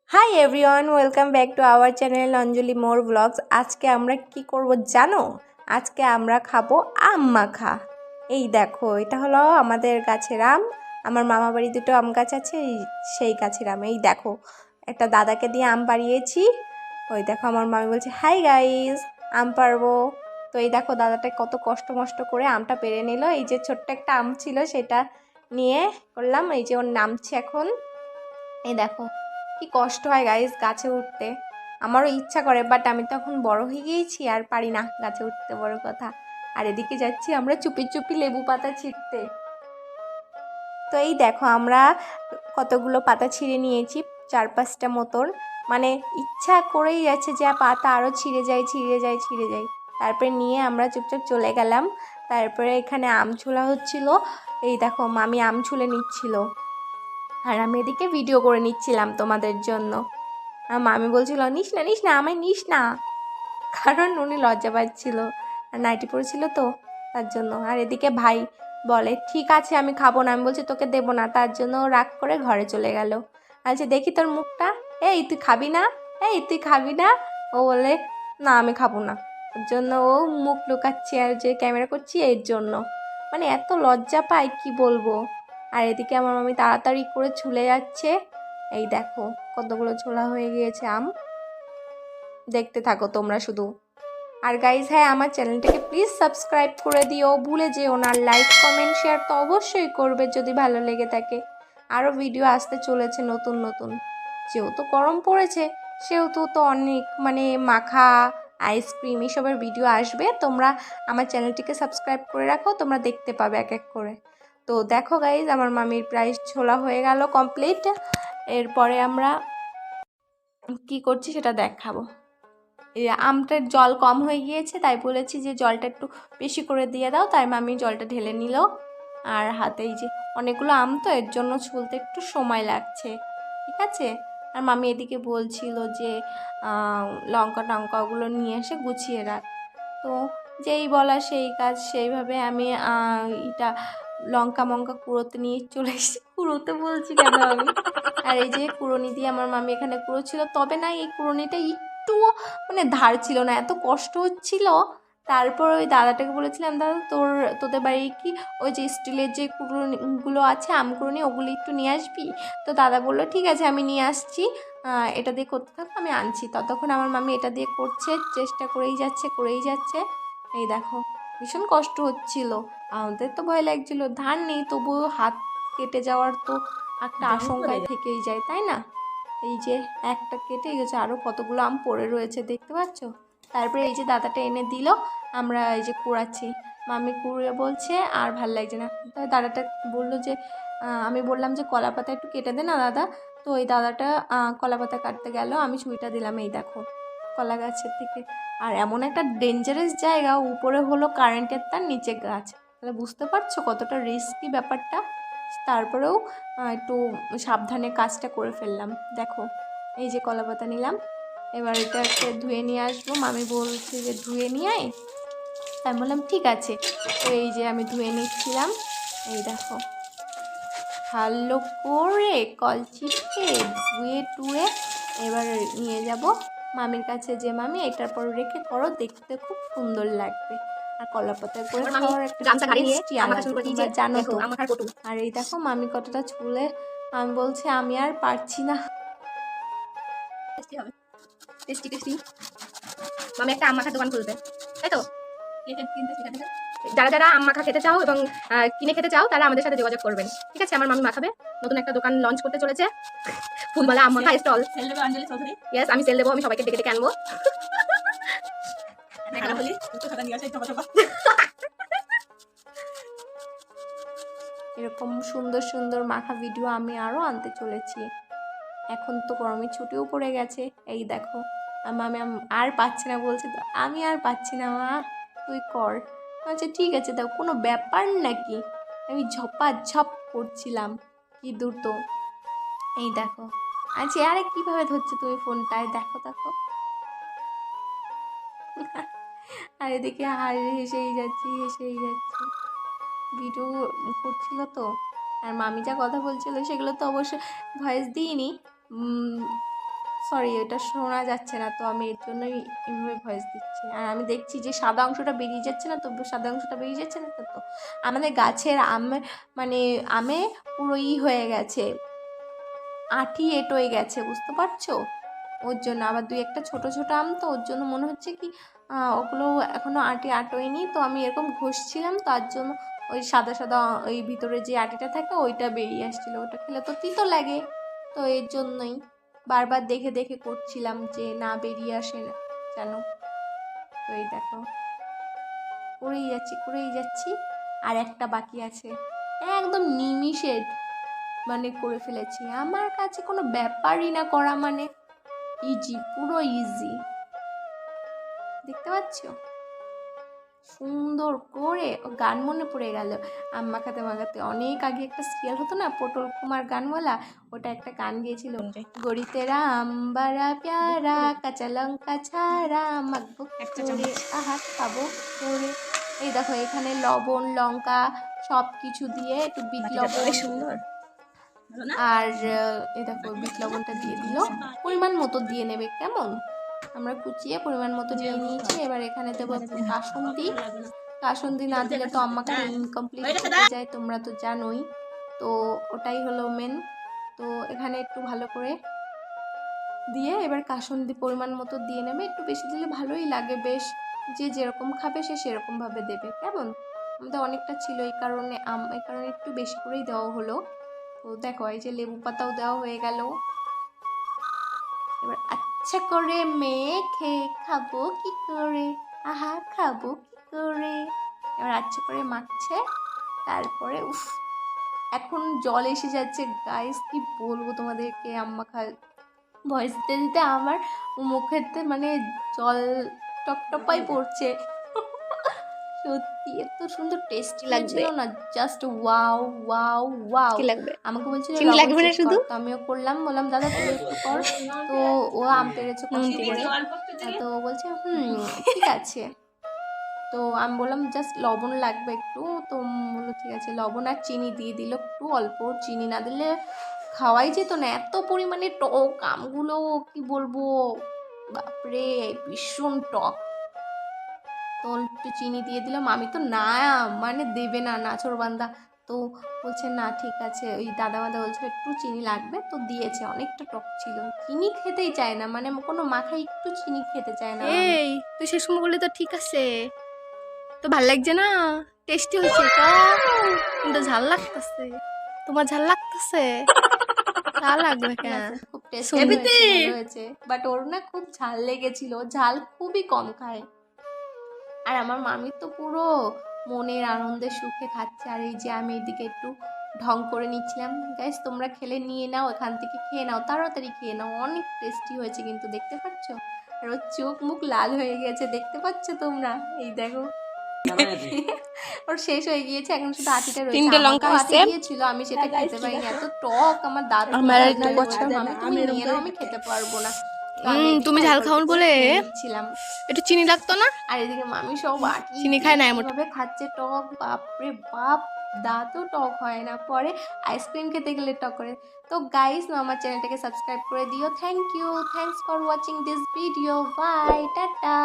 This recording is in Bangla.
High everyone, welcome back to our channel Anjali more blogs. আজকে আমরা কি করব জানো? আজকে আমরা খাবো আম মাখা। এই দেখো, এটা হলো আমাদের গাছের আম। আমার মামা বাড়ি দুটো আম গাছ আছে, সেই গাছের আম। এই দেখো, একটা দাদাকে দিয়ে আম পাড়িয়েছি। ওই দেখো, আমার মামি বলছে হাই গাইস, আম পারবো। তো এই দেখো, দাদাটা কত কষ্ট মষ্ট করে আমটা পেরে নিল। এই যে ছোট্ট একটা আম ছিল, সেটা নিয়ে করলাম। এই যে ওর নামছে এখন। এই দেখো কি কষ্ট হয় গাইস গাছে উঠতে। আমারও ইচ্ছা করে, বাট আমি তো এখন বড় হয়ে গিয়েছি, আর পারি না গাছে উঠতে, বড় কথা। আর এদিকে যাচ্ছি আমরা চুপি চুপি লেবু পাতা ছিঁড়তে। তো এই দেখো, আমরা কতগুলো পাতা ছিঁড়ে নিয়েছি, 4-5টা মতন। মানে ইচ্ছা করেই যাচ্ছে যে পাতা আরও ছিঁড়ে যায় ছিঁড়ে যায় ছিঁড়ে যায়। তারপরে নিয়ে আমরা চুপচাপ চলে গেলাম। তারপরে এখানে আম ছোলা হচ্ছিল। এই দেখো, মামি আম ছুলে নিচ্ছিল, আর আমি এদিকে ভিডিও করে নিচ্ছিলাম তোমাদের জন্য। আর মামি বলছিল নিস না নিস না, আমায় নিস না, কারণ উনি লজ্জা পাচ্ছিল, আর নাইটি পরেছিল তো, তার জন্য। আর এদিকে ভাই বলে ঠিক আছে আমি খাবো না, আমি বলছি তোকে দেবো না, তার জন্য ও রাগ করে ঘরে চলে গেল। আচ্ছা দেখি তোর মুখটা, এই তুই খাবি না, এই তুই খাবি না। ও বলে না আমি খাবো না, ওর জন্য ও মুখ লুকাচ্ছে, আর যে ক্যামেরা করছি এর জন্য। মানে এত লজ্জা পায় কি বলবো। আর এদিকে আমার মামি তাড়াতাড়ি করে ছুলে যাচ্ছে। এই দেখো কতগুলো ছোলা হয়ে গিয়েছে আম, দেখতে থাকো তোমরা শুধু। আর গাইজ হ্যাঁ, আমার চ্যানেলটাকে প্লিজ সাবস্ক্রাইব করে দিও, ভুলে যেও না। লাইক কমেন্ট শেয়ার তো অবশ্যই করবে যদি ভালো লেগে থাকে। আরও ভিডিও আসতে চলেছে নতুন নতুন। যেহেতু গরম পড়েছে, সেহেতু তো অনেক মানে মাখা, আইসক্রিম এসবের ভিডিও আসবে। তোমরা আমার চ্যানেলটিকে সাবস্ক্রাইব করে রাখো, তোমরা দেখতে পাবে এক এক করে। তো দেখো গাইজ, আমার মামির প্রায় ছোলা হয়ে গেল কমপ্লিট। এরপরে আমরা কি করছি সেটা দেখাবো। আমটার জল কম হয়ে গিয়েছে, তাই বলেছি যে জলটা একটু বেশি করে দিয়ে দাও, তাই মামি জলটা ঢেলে নিল। আর হাতে এই যে অনেকগুলো আম, তো এর জন্য ছুলতে একটু সময় লাগছে, ঠিক আছে। আর মামি এদিকে বলছিল যে লঙ্কা টঙ্কাগুলো নিয়ে এসে গুছিয়ে রাখ। তো যেই বলা সেই কাজ, সেইভাবে আমি এটা লঙ্কা মঙ্কা কুড়োতে নিয়ে চলে এসেছি। কুড়োতে বলছি কেন আমি। আর এই যে কুড়োনি দিয়ে আমার মামি এখানে কুড়োচ্ছিল, তবে না এই কুড়োনিটা একটুও মানে ধার ছিল না, এত কষ্ট হচ্ছিল। তারপর ওই দাদাটাকে বলেছিলাম, দাদা তোদের বাড়ি কি ওই যে স্টিলের যে কুড়োনিগুলো আছে আম কুড়োনি, ওগুলো একটু নিয়ে আসবি? তো দাদা বললো ঠিক আছে আমি নিয়ে আসছি, এটা দিয়ে করতে থাকো আমি আনছি। ততক্ষণ আমার মামি এটা দিয়ে করছে, চেষ্টা করেই যাচ্ছে করেই যাচ্ছে। এই দেখো ভীষণ কষ্ট হচ্ছিল, আমাদের তো ভয় লাগছিল, ধার নেই তবুও হাত কেটে যাওয়ার তো একটা আশঙ্কায় থেকেই যায়, তাই না? এই যে একটা কেটে গেছে, আরও কতগুলো আম পড়ে রয়েছে দেখতে পাচ্ছ। তারপরে এই যে দাদাটা এনে দিল, আমরা এই যে কুড়াচ্ছি। মামি কুড়িয়ে বলছে আর ভাল লাগছে না, তাই দাদাটা বললো যে আমি বললাম যে কলা পাতা একটু কেটে দে না দাদা। তো ওই দাদাটা কলা পাতা কাটতে গেল, আমি ছুরিটা দিলাম। এই দেখো কলা গাছের থেকে, আর এমন একটা ডেঞ্জারাস জায়গা, উপরে হলো কারেন্টের তার, নিচে গাছ, তাহলে বুঝতে পারছো কতটা রিস্কি ব্যাপারটা। তারপরেও একটু সাবধানে কাজটা করে ফেললাম। দেখো এই যে কলা পাতা নিলাম, এবার এটাকে ধুয়ে নিয়ে আসবো। মামি বলছে যে ধুয়ে নিয়ে আয়, আমি বললাম ঠিক আছে। তো এই যে আমি ধুয়ে নিচ্ছিলাম। এই দেখো ভালো করে কলচিপে ধুয়ে টুয়ে এবার নিয়ে যাব মামির কাছে, যে মামি এটার পর রেখে করো, দেখতে খুব সুন্দর লাগবে। আর কলা পাতায় করে খাওয়ার একটা টেস্টি আলাদা, তোমরা জানো তো। আর এই দেখো মামি কতটা ছুলে, আমি বলছি আমি আর পারছি না। টেস্টি টেস্টি মামি একটা আম মাখার দোকান খুলবে, তাই তো? যারা যারা আম মাখা খেতে চাও এবং কিনে খেতে চাও তারা আমাদের সাথে যোগাযোগ করবেন, ঠিক আছে? আমার মামি মাখাবে, নতুন একটা দোকান লঞ্চ করতে চলেছে, ফুলমালা আম মাখা স্টল। ইয়েস, আমি সেল দেবো, আমি সবাইকে ডেকে ডেকে আনবো। এরকম সুন্দর সুন্দর মাখা ভিডিও আমি আরও আনতে চলেছি। এখন তো গরমের ছুটিও পড়ে গেছে। এই দেখো আমি আর পাচ্ছি না, বলছে তো আমি আর পাচ্ছি না মা, তুই কর। আচ্ছা ঠিক আছে দাও, কোনো ব্যাপার নাকি। আমি ঝপাঝপ করছিলাম, কি দ্রুত। এই দেখো আচ্ছা, আরে কীভাবে ধরছো তুমি ফোনটায়, দেখো দেখো। আর এদিকে হেসেই যাচ্ছি হেসেই যাচ্ছি, ভিডিও করছিল তো। আর মামি যা কথা বলছিল সেগুলো তো অবশ্য ভয়েস দিইনি, সরি এটা শোনা যাচ্ছে না, তো আমি এর জন্যই এইভাবে ভয়েস দিচ্ছি। আর আমি দেখছি যে সাদা অংশটা বেরিয়ে যাচ্ছে না, তো সাদা অংশটা বেরিয়ে যাচ্ছে না, তো আমাদের গাছের মানে আমে পুরো হয়ে গেছে, আঠি এঁটোয় গেছে, বুঝতে পারছো? ওর জন্য আবার দুই একটা ছোট ছোট আম, তো ওর জন্য মনে হচ্ছে কি ওগুলো এখনো আটি আটোয়নি, তো আমি এরকম ঘষছিলাম, তার জন্য ওই সাদা সাদা ওই ভিতরে যে আটিটা থাকে ওইটা বেরিয়ে আসছিলো, ওটা খেলে তো তিতো লাগে, তো এর জন্যই বারবার দেখে দেখে করছিলাম যে না বেরিয়ে আসে না যেন। তো এই দেখো করেই যাচ্ছি, আর একটা বাকি আছে, একদম নিমিষে মানে করে ফেলেছি। আমার কাছে কোনো ব্যাপারই না করা, মানে ইজি, পুরো ইজি, দেখতে পাচ্ছ সুন্দর করে। ও গান মনে পড়ে গেল, আম মাখাতে মাখাতে অনেক আগে একটা সিরিয়াল হতো না, পটল কুমার গানওয়ালা, ওটা একটা গান গিয়েছিল, গড়িতেরা আম্বারা প্যারা কাঁচা লঙ্কা ছাড়া মাখবো করে আহা খাবো করে। এই দেখো এখানে লবণ লঙ্কা সব কিছু দিয়ে একটু বিট লবণ সুন্দর, আর এই দেখো বিট লবণটা দিয়ে দিল, পরিমাণ মতো দিয়ে নেবে কেমন। আমরা কুচিয়ে পরিমাণ মতো নিয়ে নিয়েছি। এবার এখানে দেবো একটু কাসুন্দি, কাসুন্দি না দিলে তো আমাকে ইনকমপ্লিট হয়ে যায়, তোমরা তো জানোই, তো ওটাই হলো মেন। তো এখানে একটু ভালো করে দিয়ে এবার কাসুন্দি পরিমাণ মতো দিয়ে নেবে, একটু বেশি দিলে ভালোই লাগে বেশ, যে যেরকম খাবে সে সেরকমভাবে দেবে কেমন। আমাদের অনেকটা ছিল এই কারণে একটু বেশি করেই দেওয়া হলো। তো দেখো এই যে লেবু পাতাও দেওয়া হয়ে গেল, এবার আচ্ছা করে মেখে খাবো কি করে, আহা খাবো কি করে। এবার আচ্ছা করে মাখছে, তারপরে উফ এখন জল এসে যাচ্ছে গাইস, কি বলবো তোমাদেরকে, আম্মা ভয়েস দিতে দিতে আমার মুখেতে মানে জল টপটপাই পড়ছে। সত্যি এত সুন্দর টেস্টি লাগছিল না, জাস্ট ওয়াও ওয়াও ওয়াও। আমাকে বলছিল চিনি লাগবে না শুধু, তো আমিও করলাম, বললাম দাদা তুমি একটু কর, তো ও আম পেরেছে কষ্ট করে, তো বলছে ঠিক আছে। তো আমি বললাম জাস্ট লবণ লাগবে একটু, তো বললো ঠিক আছে, লবণ আর চিনি দিয়ে দিল, একটু অল্প, চিনি না দিলে খাওয়াই যেত না, এত পরিমাণে টক আমগুলো, কি বলবো বাপরে ভীষণ টক। তো একটু চিনি দিয়ে দিলাম, আমি তো না মানে দেবে না নাছোড়বান্দা, তো বলছে না ঠিক আছে, ওই দাদা বলছে একটু চিনি লাগবে, তো দিয়েছে, অনেকটা টক ছিল, চিনি খেতেই চায় না, মানে কোনো মাখাই একটু চিনি খেতে চায় না। এই তুই সে সময় বললি তো ঠিক আছে, তো ভাল লাগছে না, টেস্টি হয়েছে তো, কিন্তু ঝাল লাগতেছে, তোমার ঝাল লাগতেছে, ঝাল লাগবে কেন, খুব টেস্টি হয়েছে, বাট ওর না খুব ঝাল লেগেছিল, ঝাল খুবই কম খায়। আর আমার মামি তো পুরো মনের আনন্দে সুখে খাচ্ছে, আর এই যে আমি এদিকে একটু ঢং করে নিচ্ছিলাম। গাইস তোমরা খেলে নিয়ে নাও, এখান থেকে খেয়ে নাও, তাড়াতাড়ি খেয়ে নাও, অনেক টেস্টি হয়েছে কিন্তু, দেখতে পাচ্ছ, আর ওর চোখ মুখ লাল হয়ে গেছে, দেখতে পাচ্ছ তোমরা, এই দেখো ওর শেষ হয়ে গিয়েছে, এখন শুধু আটিটা রয়েছে, তিনটে লঙ্কা আটি দিয়েছিল, আমি সেটা খেতে পারিনি, এত টক, আমার দাঁত আমি নিয়ে নাও, আমি খেতে পারবো না। তুমি ঝাল খাও বলে ছিলাম, একটু চিনি লাগতো না, আর এদিকে মামি সব চিনি খায় না, এমন খাচ্ছে টক, বাপরে বাপ, দাঁতও টক হয় না, পরে আইসক্রিম খেতে গেলে টক করে। তো গাইস আমার চ্যানেলটাকে সাবস্ক্রাইব করে দিও, thanks for watching this video, bye tata.